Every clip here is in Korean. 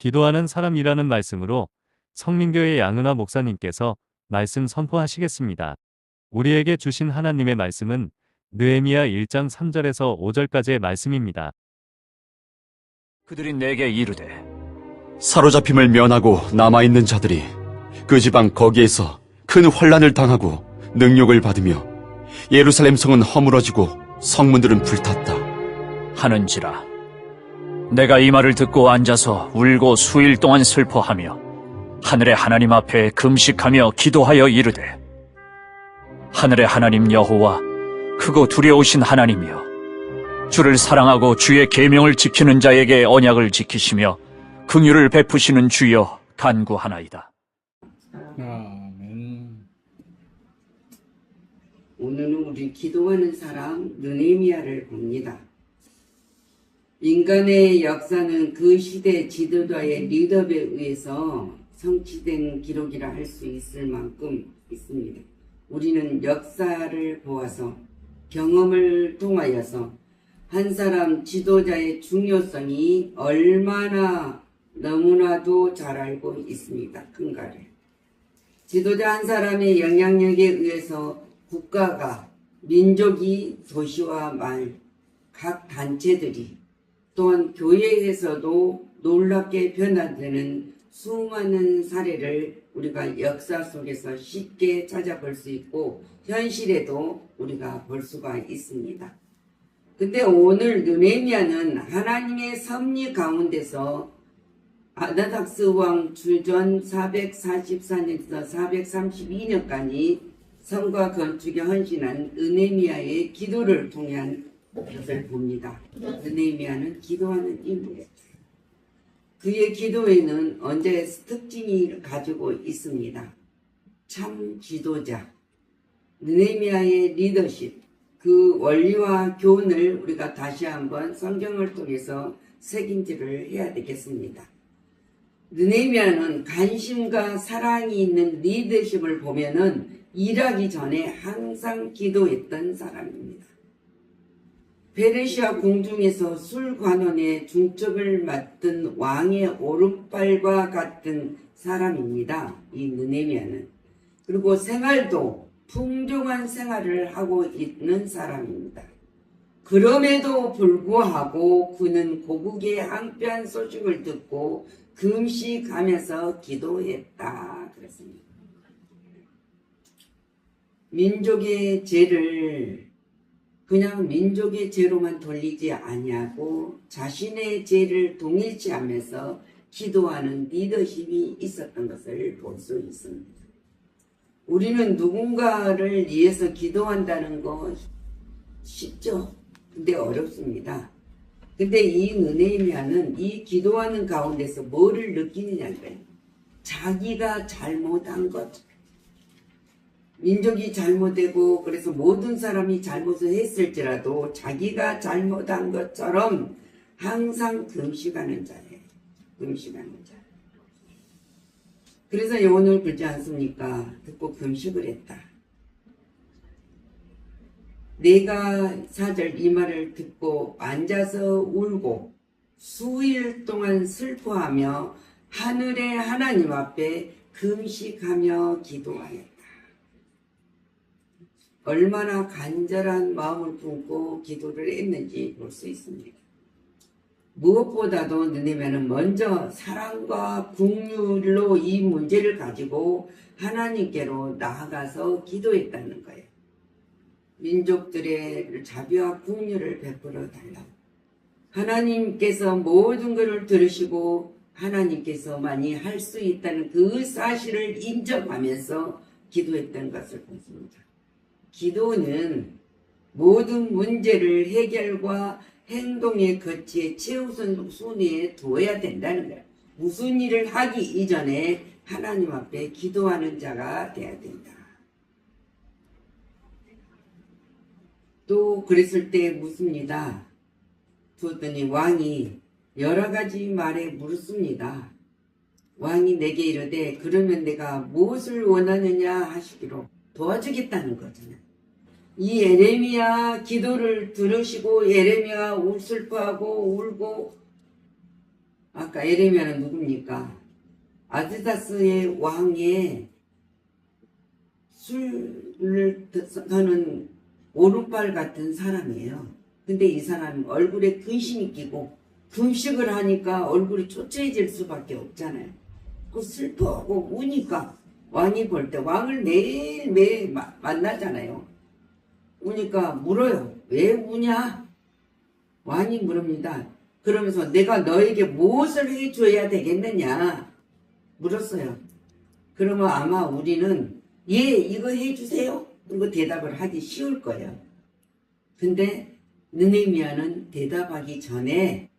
기도하는 사람이라는 말씀으로 성민교회 양은화 목사님께서 말씀 선포하시겠습니다. 우리에게 주신 하나님의 말씀은 느헤미야 1장 3절에서 5절까지의 말씀입니다. 그들이 내게 이르되 사로잡힘을 면하고 남아있는 자들이 그 지방 거기에서 큰 환난을 당하고 능욕을 받으며 예루살렘 성은 허물어지고 성문들은 불탔다 하는지라. 내가 이 말을 듣고 앉아서 울고 수일 동안 슬퍼하며 하늘의 하나님 앞에 금식하며 기도하여 이르되, 하늘의 하나님 여호와, 크고 두려우신 하나님이여, 주를 사랑하고 주의 계명을 지키는 자에게 언약을 지키시며 긍휼을 베푸시는 주여 간구하나이다. 아멘. 오늘은 우리 기도하는 사람 느헤미야를 봅니다. 인간의 역사는 그 시대 지도자의 리더에 의해서 성취된 기록이라 할 수 있을 만큼 있습니다. 우리는 역사를 보아서 경험을 통하여서 한 사람 지도자의 중요성이 얼마나 너무나도 잘 알고 있습니다. 큰가를. 지도자 한 사람의 영향력에 의해서 국가가, 민족이, 도시와 말, 각 단체들이, 또한 교회에서도 놀랍게 변화되는 수많은 사례를 우리가 역사 속에서 쉽게 찾아볼 수 있고 현실에도 우리가 볼 수가 있습니다. 근데 오늘 느헤미야는 하나님의 섭리 가운데서 아다닥스 왕 주전 444년에서 432년까지 성과 건축에 헌신한 느헤미야의 기도를 통한 것을 봅니다. 느헤미야는 기도하는 인물이었어요. 그의 기도에는 언제 특징이 가지고 있습니다. 참 지도자, 느헤미야의 리더십, 그 원리와 교훈을 우리가 다시 한번 성경을 통해서 새김질을 해야 되겠습니다. 느헤미야는 관심과 사랑이 있는 리더십을 보면은 일하기 전에 항상 기도했던 사람입니다. 페르시아 궁중에서 술관원의 중첩을 맡은 왕의 오른팔과 같은 사람입니다. 이 느헤미야는. 그리고 생활도 풍족한 생활을 하고 있는 사람입니다. 그럼에도 불구하고 그는 고국의 한패한 소식을 듣고 금식하면서 기도했다 그랬습니다. 민족의 죄를 그냥 민족의 죄로만 돌리지 아니하고 자신의 죄를 동일시하면서 기도하는 리더십이 있었던 것을 볼 수 있습니다. 우리는 누군가를 위해서 기도한다는 거 쉽죠? 근데 어렵습니다. 근데 이 느헤미야는 이 기도하는 가운데서 뭐를 느끼느냐고요. 자기가 잘못한 것, 민족이 잘못되고 그래서 모든 사람이 잘못을 했을지라도 자기가 잘못한 것처럼 항상 금식하는 자예요. 금식하는 자. 그래서 오늘 그러지 않습니까? 듣고 금식을 했다. 내가 4절 이 말을 듣고 앉아서 울고 수일 동안 슬퍼하며 하늘의 하나님 앞에 금식하며 기도하였다. 얼마나 간절한 마음을 품고 기도를 했는지 볼 수 있습니다. 무엇보다도 느헤미야는 먼저 사랑과 긍휼로 이 문제를 가지고 하나님께로 나아가서 기도했다는 거예요. 민족들의 자비와 긍휼을 베풀어 달라고. 하나님께서 모든 것을 들으시고 하나님께서만이 할 수 있다는 그 사실을 인정하면서 기도했던 것을 보십니다. 기도는 모든 문제를 해결과 행동의 거치에 최우선 순위에 두어야 된다는 거예요. 무슨 일을 하기 이전에 하나님 앞에 기도하는 자가 돼야 된다. 또 그랬을 때 묻습니다. 두었더니 왕이 여러 가지 말에 물었습니다. 왕이 내게 이르되 그러면 내가 무엇을 원하느냐 하시기로 도와주겠다는 거잖아요. 이 예레미야 기도를 들으시고 예레미야 슬퍼하고 울고 아까 에레미야는 누굽니까? 아드다스의 왕의 술을 더는 오른발 같은 사람이에요. 근데 이 사람은 얼굴에 근심이 끼고 금식을 하니까 얼굴이 초췌해질 수밖에 없잖아요. 그 슬퍼하고 우니까 왕이 볼 때 왕을 매일 만나잖아요. 우니까 물어요. 왜 우냐? 왕이 물읍니다. 그러면서 내가 너에게 무엇을 해줘야 되겠느냐? 물었어요. 그러면 아마 우리는 예, 이거 해주세요. 그리고 대답을 하기 쉬울 거예요. 근데 느헤미야는 대답하기 전에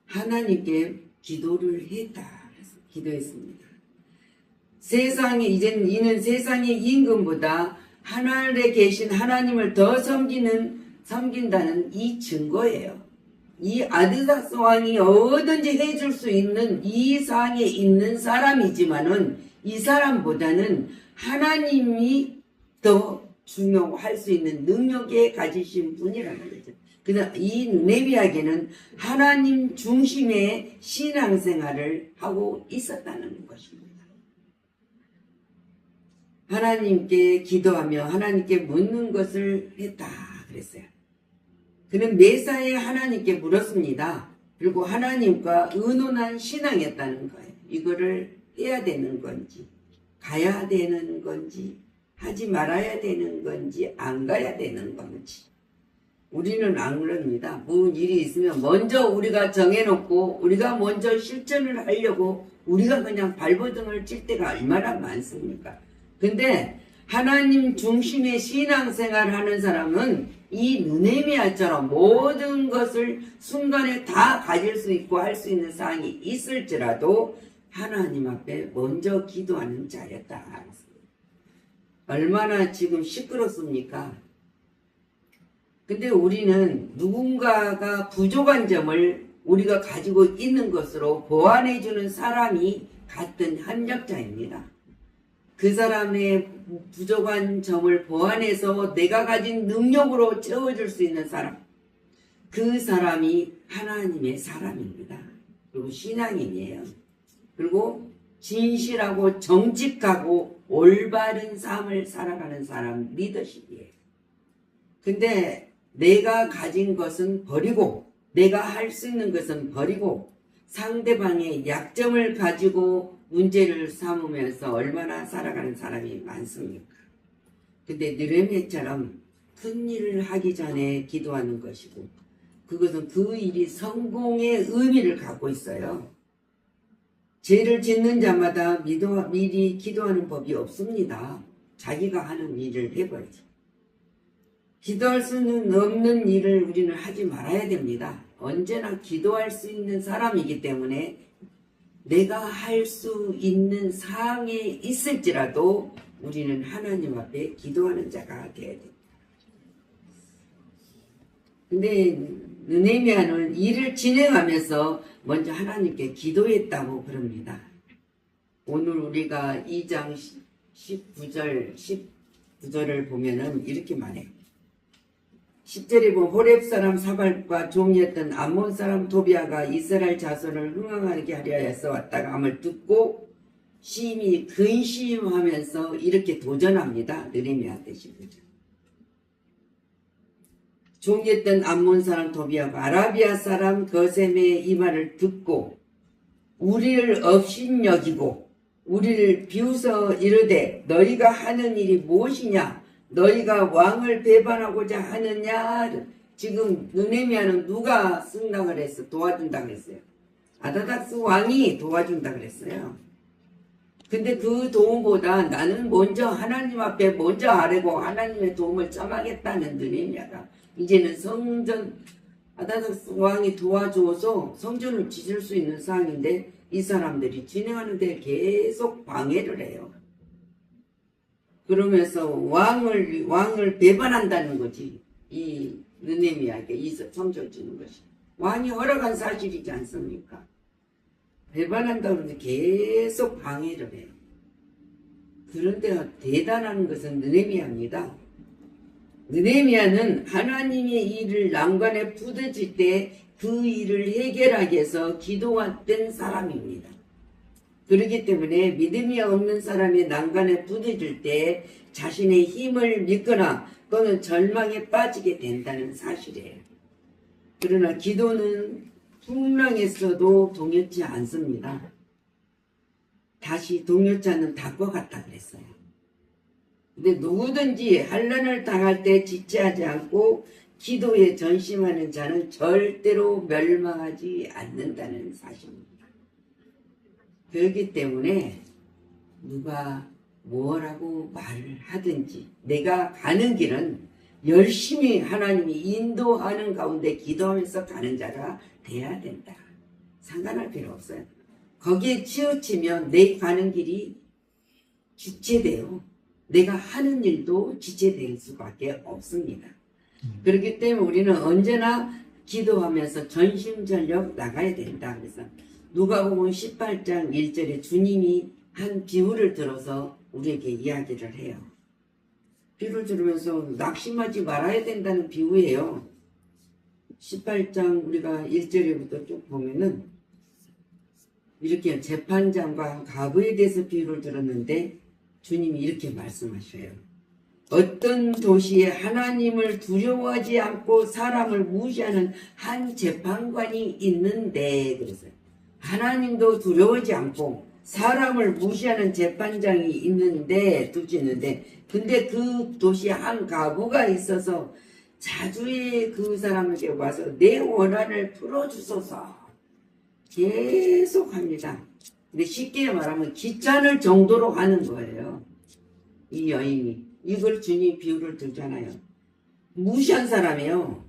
하나님께 기도를 기도했습니다. 이는 세상의 임금보다 하늘에 계신 하나님을 더 섬긴다는 이 증거예요. 이 아드다스 왕이 뭐든지 해줄 수 있는 이 상에 있는 사람이지만은 이 사람보다는 하나님이 더 중요할 수 있는 능력에 가지신 분이라는 거죠. 그래서 이 느헤미야에게는 하나님 중심의 신앙생활을 하고 있었다는 것입니다. 하나님께 기도하며 하나님께 묻는 것을 했다 그랬어요. 그는 매사에 하나님께 물었습니다. 그리고 하나님과 의논한 신앙이었다는 거예요. 이거를 해야 되는 건지, 가야 되는 건지, 하지 말아야 되는 건지, 안 가야 되는 건지. 우리는 안 그럽니다. 무슨 일이 있으면 먼저 우리가 정해놓고 우리가 먼저 실천을 하려고 우리가 그냥 발버둥을 칠 때가 얼마나 많습니까? 근데 하나님 중심의 신앙생활을 하는 사람은 이 느헤미야처럼 모든 것을 순간에 다 가질 수 있고 할 수 있는 사항이 있을지라도 하나님 앞에 먼저 기도하는 자였다. 얼마나 지금 시끄럽습니까? 근데 우리는 누군가가 부족한 점을 우리가 가지고 있는 것으로 보완해주는 사람이 같은 협력자입니다. 그 사람의 부족한 점을 보완해서 내가 가진 능력으로 채워줄 수 있는 사람, 그 사람이 하나님의 사람입니다. 그리고 신앙인이에요. 그리고 진실하고 정직하고 올바른 삶을 살아가는 사람, 리더십이에요. 근데 내가 가진 것은 버리고 내가 할 수 있는 것은 버리고 상대방의 약점을 가지고 문제를 삼으면서 얼마나 살아가는 사람이 많습니까? 근데 느헤미야처럼 큰 일을 하기 전에 기도하는 것이고 그것은 그 일이 성공의 의미를 갖고 있어요. 죄를 짓는 자마다 미리 기도하는 법이 없습니다. 자기가 하는 일을 해버리죠. 기도할 수는 없는 일을 우리는 하지 말아야 됩니다. 언제나 기도할 수 있는 사람이기 때문에 내가 할 수 있는 상황에 있을지라도 우리는 하나님 앞에 기도하는 자가 되어야 됩니다. 근데 느헤미야는 일을 진행하면서 먼저 하나님께 기도했다고 그럽니다. 오늘 우리가 2장 19절을 보면은 이렇게 말해요. 10절에 보면 호렙 사람 사발과 종이었던 암몬 사람 도비아가 이스라엘 자손을 흥황하게 하려 해서 왔다가 함을 듣고 심히 근심하면서 이렇게 도전합니다. 느헤미야한테 시부죠. 종이었던 암몬 사람 도비아가 아라비아 사람 거셈의 이 말을 듣고 우리를 업신여기고 우리를 비웃어 이르되 너희가 하는 일이 무엇이냐? 너희가 왕을 배반하고자 하느냐? 지금 느헤미야는 누가 승낙을 했어? 도와준다 그랬어요. 아다닥스 왕이 도와준다 그랬어요. 근데 그 도움보다 나는 먼저 하나님 앞에 먼저 아뢰고 하나님의 도움을 청하겠다는 느헤미야가 이제는 성전 아다닥스 왕이 도와줘서 성전을 지을 수 있는 상황인데 이 사람들이 진행하는 데 계속 방해를 해요. 그러면서 왕을 배반한다는 거지. 이 느헤미야에게 이 성전 짓는 것이. 왕이 허락한 사실이지 않습니까? 배반한다고 그러는데 계속 방해를 해요. 그런데 대단한 것은 느헤미야입니다. 느헤미야는 하나님의 일을 난관에 부딪힐 때 그 일을 해결하기 위해서 기도했던 사람입니다. 그렇기 때문에 믿음이 없는 사람이 난간에 부딪힐 때 자신의 힘을 믿거나 또는 절망에 빠지게 된다는 사실이에요. 그러나 기도는 풍랑에서도 동요치 않습니다. 다시 동요자는 닭과 같다 그랬어요. 근데 누구든지 환난을 당할 때 지체하지 않고 기도에 전심하는 자는 절대로 멸망하지 않는다는 사실입니다. 그렇기 때문에 누가 뭐라고 말을 하든지 내가 가는 길은 열심히 하나님이 인도하는 가운데 기도하면서 가는 자가 돼야 된다. 상관할 필요 없어요. 거기에 치우치면 내 가는 길이 지체돼요. 내가 하는 일도 지체될 수밖에 없습니다. 그렇기 때문에 우리는 언제나 기도하면서 전심전력 나가야 된다. 그래서 누가복음 18장 1절에 주님이 한 비유를 들어서 우리에게 이야기를 해요. 비유를 들으면서 낙심하지 말아야 된다는 비유예요. 18장 우리가 1절에부터 쭉 보면은 이렇게 재판장과 과부에 대해서 비유를 들었는데 주님이 이렇게 말씀하셔요. 어떤 도시에 하나님을 두려워하지 않고 사람을 무시하는 한 재판관이 있는데, 그래서 하나님도 두려워하지 않고 사람을 무시하는 재판장이 있는데, 근데 그 도시에 한 과부가 있어서 자주에 그 사람에게 와서 내 원한을 풀어주소서 계속 합니다. 근데 쉽게 말하면 귀찮을 정도로 하는 거예요. 이 여인이. 이걸 주님 비유를 들잖아요. 무시한 사람이에요.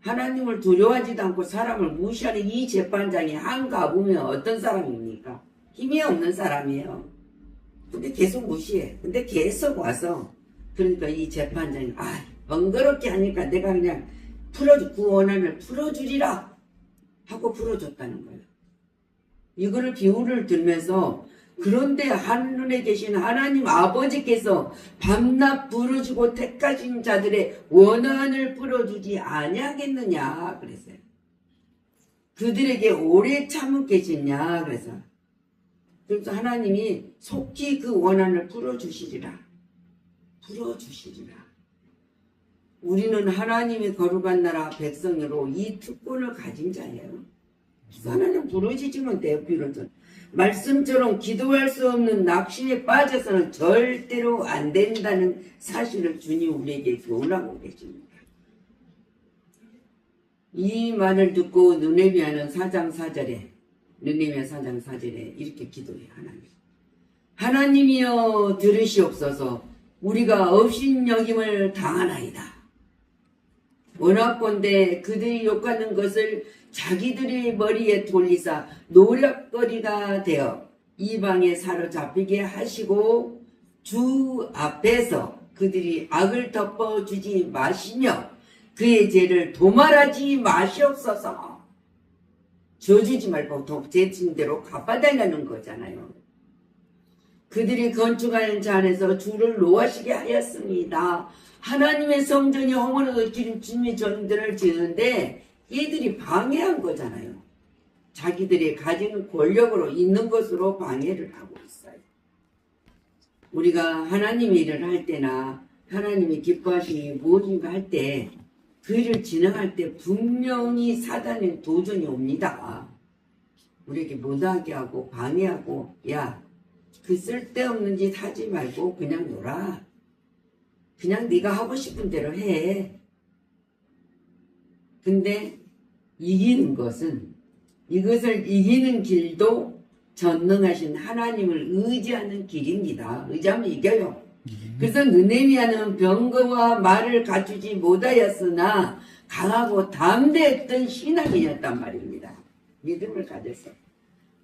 하나님을 두려워하지도 않고 사람을 무시하는 이 재판장이 한 가보면 어떤 사람입니까? 힘이 없는 사람이에요. 근데 계속 무시해. 근데 계속 와서 그러니까 이 재판장이 번거롭게 하니까 내가 그냥 그 원한을 풀어주리라 하고 풀어줬다는 거예요. 이거를 비유를 들면서 그런데 하늘에 계신 하나님 아버지께서 밤낮 부르시고 택하신 자들의 원한을 풀어주지 아니하겠느냐 그랬어요. 그들에게 오래 참으겠느냐 그래서 하나님이 속히 그 원한을 풀어주시리라. 우리는 하나님이 거룩한 나라 백성으로 이 특권을 가진 자예요. 하나님 부르짖으면 돼요. 비로소 말씀처럼 기도할 수 없는 낙심에 빠져서는 절대로 안 된다는 사실을 주님 우리에게 교훈하고 계십니다. 이 말을 듣고 느헤미야는 4장 4절에 이렇게 기도해요. 하나님이여 들으시옵소서. 우리가 업신여김을 당하나이다. 원하건대 그들이 욕하는 것을 자기들의 머리에 돌리사 노략거리가 되어 이방에 사로잡히게 하시고 주 앞에서 그들이 악을 덮어주지 마시며 그의 죄를 도말하지 마시옵소서. 저주지 말고 제친대로 갚아달라는 거잖아요. 그들이 건축하는 자 안에서 주를 노하시게 하였습니다. 하나님의 성전이 허물어서 주님의 전들을 지는데 얘들이 방해한 거잖아요. 자기들이 가진 권력으로 있는 것으로 방해를 하고 있어요. 우리가 하나님의 일을 할 때나 하나님이 기뻐하시니 무엇인가 할 때 그 일을 진행할 때 분명히 사단의 도전이 옵니다. 우리에게 못하게 하고 방해하고 그 쓸데없는 짓 하지 말고 그냥 놀아. 그냥 네가 하고 싶은 대로 해. 근데 이것을 이기는 길도 전능하신 하나님을 의지하는 길입니다. 의지하면 이겨요. 그래서 느헤미야는 병거와 말을 갖추지 못하였으나 강하고 담대했던 신앙이었단 말입니다. 믿음을 가졌어.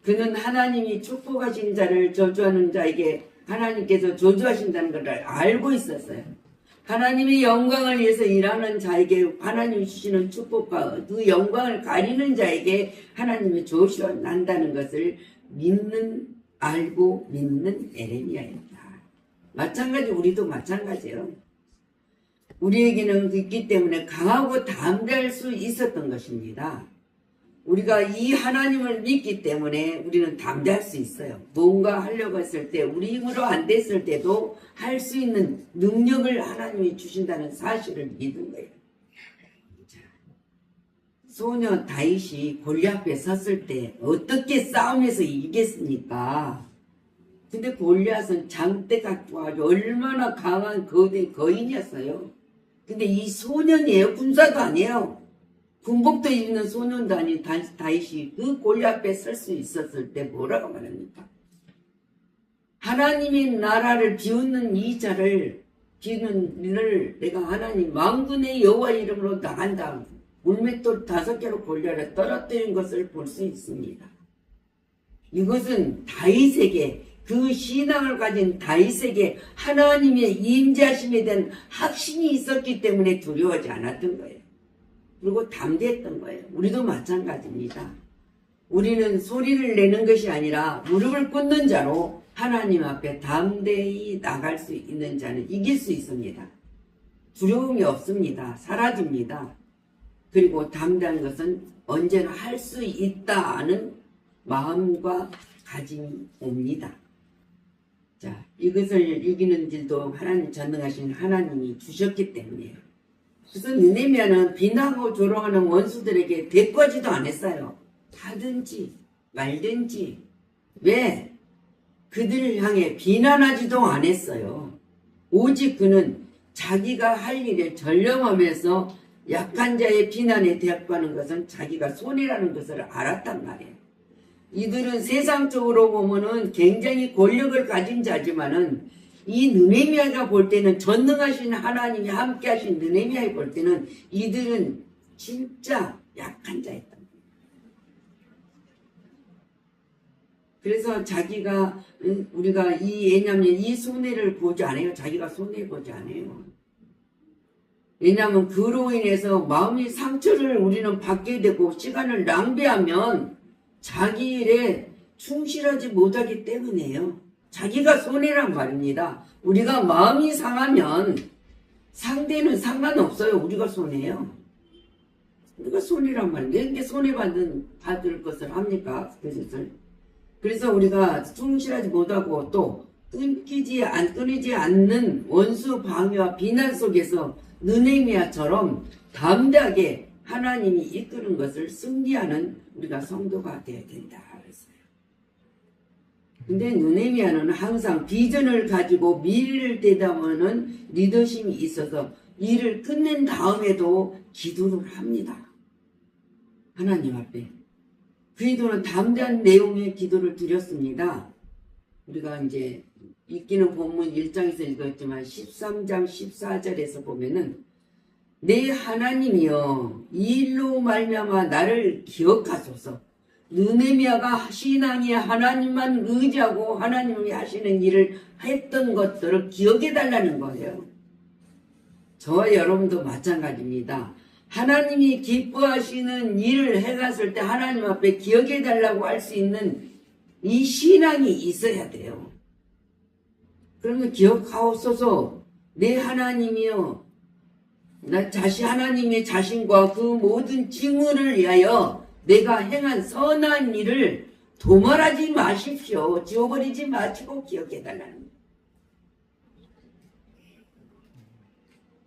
그는 하나님이 축복하신 자를 저주하는 자에게 하나님께서 저주하신다는 것을 알고 있었어요. 하나님의 영광을 위해서 일하는 자에게 하나님이 주시는 축복과 그 영광을 가리는 자에게 하나님이 조시한다는 것을 알고 믿는 에레미야입니다. 마찬가지 우리도 마찬가지예요. 우리에게는 있기 때문에 강하고 담대할 수 있었던 것입니다. 우리가 이 하나님을 믿기 때문에 우리는 담대할 수 있어요. 뭔가 하려고 했을 때 우리 힘으로 안 됐을 때도 할 수 있는 능력을 하나님이 주신다는 사실을 믿은 거예요. 자, 소녀 다윗이 골리앗 앞에 섰을 때 어떻게 싸움에서 이기겠습니까? 근데 골리앗은 장대 갖고 아주 얼마나 강한 거대 거인이었어요. 근데 이 소년이에요. 군사도 아니에요. 군복도 입는 소년도 아닌 다윗이 그 골리앗 앞에 설 수 있었을 때 뭐라고 말합니까? 하나님의 나라를 비웃는 이 자를 비웃는 일을 내가 하나님 만군의 여호와 이름으로 나간다. 물맷돌 5개로 골리앗을 떨어뜨린 것을 볼 수 있습니다. 이것은 다윗에게 그 신앙을 가진 다윗에게 하나님의 임재하심에 대한 확신이 있었기 때문에 두려워하지 않았던 거예요. 그리고 담대했던 거예요. 우리도 마찬가지입니다. 우리는 소리를 내는 것이 아니라 무릎을 꿇는 자로 하나님 앞에 담대히 나갈 수 있는 자는 이길 수 있습니다. 두려움이 없습니다. 사라집니다. 그리고 담대한 것은 언제나 할 수 있다는 마음과 가짐이 옵니다. 자, 이것을 이기는 길도 하나님 전능하신 하나님이 주셨기 때문이에요. 그래서 느헤미야는 비난하고 조롱하는 원수들에게 대꾸하지도 않았어요. 하든지 말든지. 왜? 그들을 향해 비난하지도 않았어요. 오직 그는 자기가 할 일에 전념하면서 약한 자의 비난에 대답하는 것은 자기가 손해라는 것을 알았단 말이에요. 이들은 세상적으로 보면은 굉장히 권력을 가진 자지만은 이 느헤미야가 볼 때는 전능하신 하나님이 함께 하신 느헤미야가 볼 때는 이들은 진짜 약한 자였단 말이에요. 그래서 자기가 우리가 왜냐하면 이 손해를 보지 않아요. 자기가 손해 보지 않아요. 왜냐하면 그로 인해서 마음의 상처를 우리는 받게 되고 시간을 낭비하면 자기 일에 충실하지 못하기 때문이에요. 자기가 손해란 말입니다. 우리가 마음이 상하면 상대는 상관없어요. 우리가 손해요. 우리가 손해란 말이에요. 왜 이렇게 손해받을 것을 합니까? 그래서 우리가 충실하지 못하고 또 끊이지 않는 원수 방해와 비난 속에서 느헤미야처럼 담대하게 하나님이 이끄는 것을 승리하는 우리가 성도가 되어야 된다 그랬어요. 근데 느헤미야는 항상 비전을 가지고 미래를 대담하는 리더십이 있어서 일을 끝낸 다음에도 기도를 합니다. 하나님 앞에. 그리고는 담대한 내용의 기도를 드렸습니다. 우리가 이제 읽기는 본문 1장에서 읽었지만 13장 14절에서 보면은 내 하나님이여 이 일로 말미암아 나를 기억하소서. 느헤미야가 신앙이 하나님만 의지하고 하나님이 하시는 일을 했던 것들을 기억해 달라는 거예요. 저와 여러분도 마찬가지입니다. 하나님이 기뻐하시는 일을 해갔을 때 하나님 앞에 기억해 달라고 할 수 있는 이 신앙이 있어야 돼요. 그러면 기억하옵소서. 내 하나님이여 나 하나님의 자신과 그 모든 증언을 위하여 내가 행한 선한 일을 도말하지 마십시오. 지워버리지 마시고 기억해 달라는 거예요.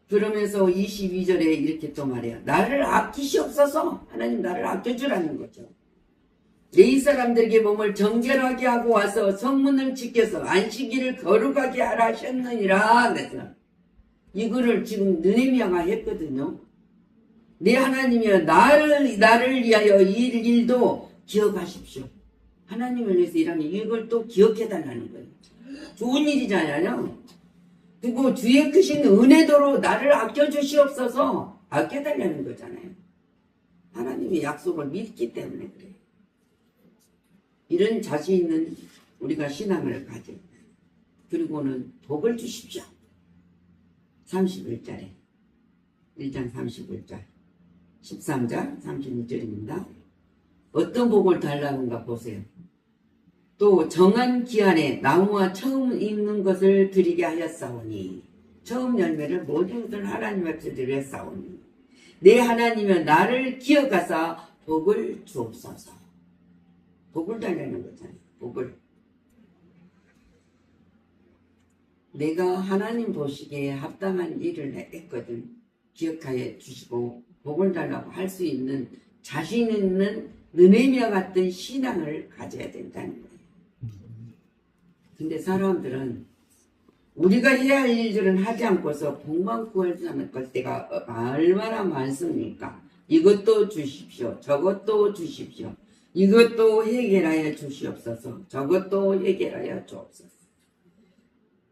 그러면서 22절에 이렇게 또 말해요. 나를 아끼시옵소서. 하나님 나를 아껴주라는 거죠. 이 사람들에게 몸을 정결하게 하고 와서 성문을 지켜서 안식일을 거룩하게 하라 하셨느니라. 그래서 이거를 지금 느헤미야가 했거든요. 내 하나님이여 나를 위하여 이 일도 기억하십시오. 하나님을 위해서 일하면 이걸 또 기억해달라는 거예요. 좋은 일이잖아요. 그리고 주의 크신 은혜도로 나를 아껴주시옵소서. 아껴달라는 거잖아요. 하나님의 약속을 믿기 때문에 그래요. 이런 자신 있는 우리가 신앙을 가져. 그리고는 복을 주십시오. 31절에 1장 31절 13절 36절입니다. 어떤 복을 달라는가 보세요. 또 정한 기한에 나무와 처음 익는 것을 드리게 하였사오니 처음 열매를 모든 것을 하나님 앞에 드렸사오니 내 하나님은 나를 기억하사 복을 주옵소서. 복을 달라는 거잖아요. 복을. 내가 하나님 보시기에 합당한 일을 했거든. 기억하여 주시고 복을 달라고 할 수 있는 자신 있는 느헤미야 같은 신앙을 가져야 된다는 거예요. 근데 사람들은 우리가 해야 할 일들은 하지 않고서 복만 구하자는 걸 때가 얼마나 많습니까? 이것도 주십시오. 저것도 주십시오. 이것도 해결하여 주시옵소서. 저것도 해결하여 주옵소서.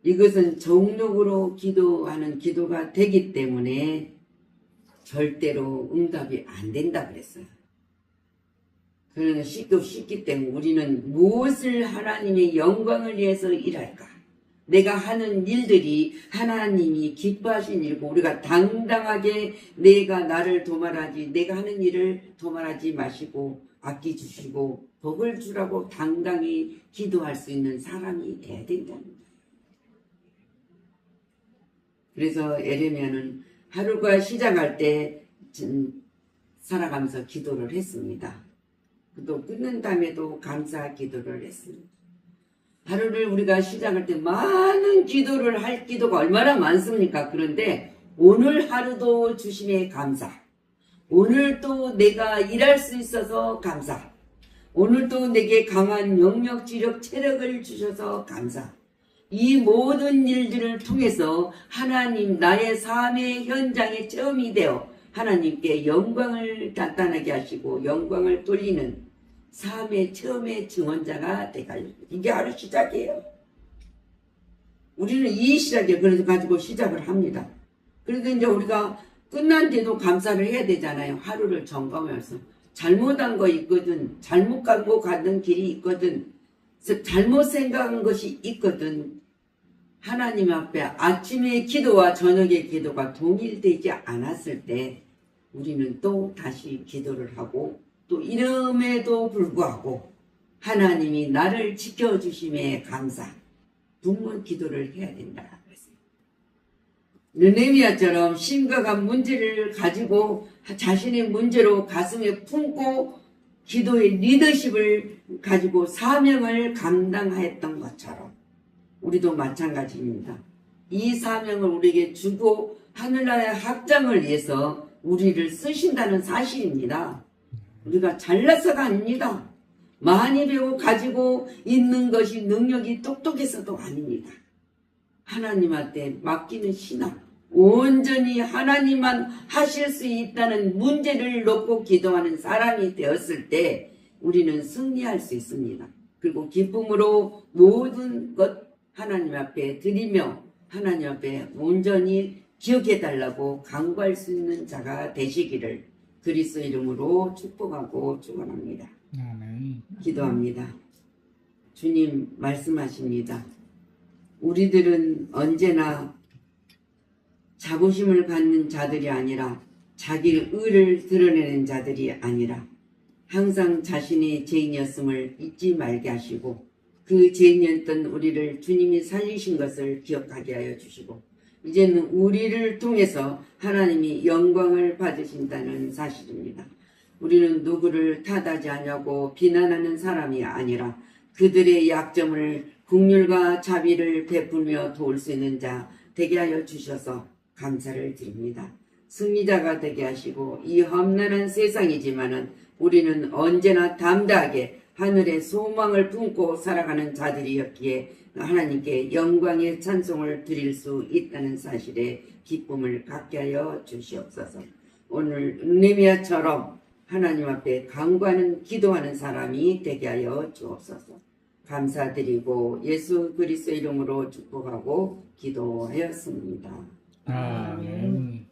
이것은 정욕으로 기도하는 기도가 되기 때문에 절대로 응답이 안 된다 그랬어요. 그러나 쉽기 때문에 우리는 무엇을 하나님의 영광을 위해서 일할까? 내가 하는 일들이 하나님이 기뻐하신 일이고 우리가 당당하게 내가 나를 도말하지 내가 하는 일을 도말하지 마시고 아끼주시고 복을 주라고 당당히 기도할 수 있는 사람이 돼야 된다는 거예요. 그래서 예레미야는 하루가 시작할 때 살아가면서 기도를 했습니다. 또 끝난 다음에도 감사 기도를 했습니다. 하루를 우리가 시작할 때 많은 기도를 할 기도가 얼마나 많습니까? 그런데 오늘 하루도 주심에 감사. 오늘 또 내가 일할 수 있어서 감사. 오늘 또 내게 강한 영력, 지력, 체력을 주셔서 감사. 이 모든 일들을 통해서 하나님 나의 삶의 현장에 체험이 되어 하나님께 영광을 나타나게 하시고 영광을 돌리는 삶의 체험의 증언자가 되갈 이게 하루 시작이에요. 우리는 이 시작에 그래서 가지고 시작을 합니다. 그래서 이제 우리가 끝난 뒤도 감사를 해야 되잖아요. 하루를 점검하면서 잘못한 거 있거든, 잘못 가는 길이 있거든, 잘못 생각한 것이 있거든. 하나님 앞에 아침의 기도와 저녁의 기도가 동일되지 않았을 때 우리는 또 다시 기도를 하고 또 이름에도 불구하고 하나님이 나를 지켜주심에 감사 묵문 기도를 해야 된다. 느헤미야처럼 심각한 문제를 가지고 자신의 문제로 가슴에 품고 기도의 리더십을 가지고 사명을 감당하였던 것처럼 우리도 마찬가지입니다. 이 사명을 우리에게 주고 하늘나라의 확장을 위해서 우리를 쓰신다는 사실입니다. 우리가 잘나서가 아닙니다. 많이 배워 가지고 있는 것이 능력이 똑똑해서도 아닙니다. 하나님한테 맡기는 신앙, 온전히 하나님만 하실 수 있다는 문제를 놓고 기도하는 사람이 되었을 때 우리는 승리할 수 있습니다. 그리고 기쁨으로 모든 것 하나님 앞에 드리며 하나님 앞에 온전히 기억해달라고 간구할 수 있는 자가 되시기를 그리스도 이름으로 축복하고 축원합니다. 기도합니다. 주님 말씀하십니다. 우리들은 언제나 자부심을 갖는 자들이 아니라 자기 의를 드러내는 자들이 아니라 항상 자신의 죄인이었음을 잊지 말게 하시고 그 죄인이었던 우리를 주님이 살리신 것을 기억하게 하여 주시고 이제는 우리를 통해서 하나님이 영광을 받으신다는 사실입니다. 우리는 누구를 탓하지 않냐고 비난하는 사람이 아니라 그들의 약점을 긍휼과 자비를 베풀며 도울 수 있는 자 되게 하여 주셔서 감사를 드립니다. 승리자가 되게 하시고 이 험난한 세상이지만은 우리는 언제나 담대하게 하늘의 소망을 품고 살아가는 자들이었기에 하나님께 영광의 찬송을 드릴 수 있다는 사실에 기쁨을 갖게 하여 주시옵소서. 오늘 느헤미야처럼 하나님 앞에 간구하는 기도하는 사람이 되게 하여 주옵소서. 감사드리고 예수 그리스도 이름으로 축복하고 기도하였습니다. 아멘.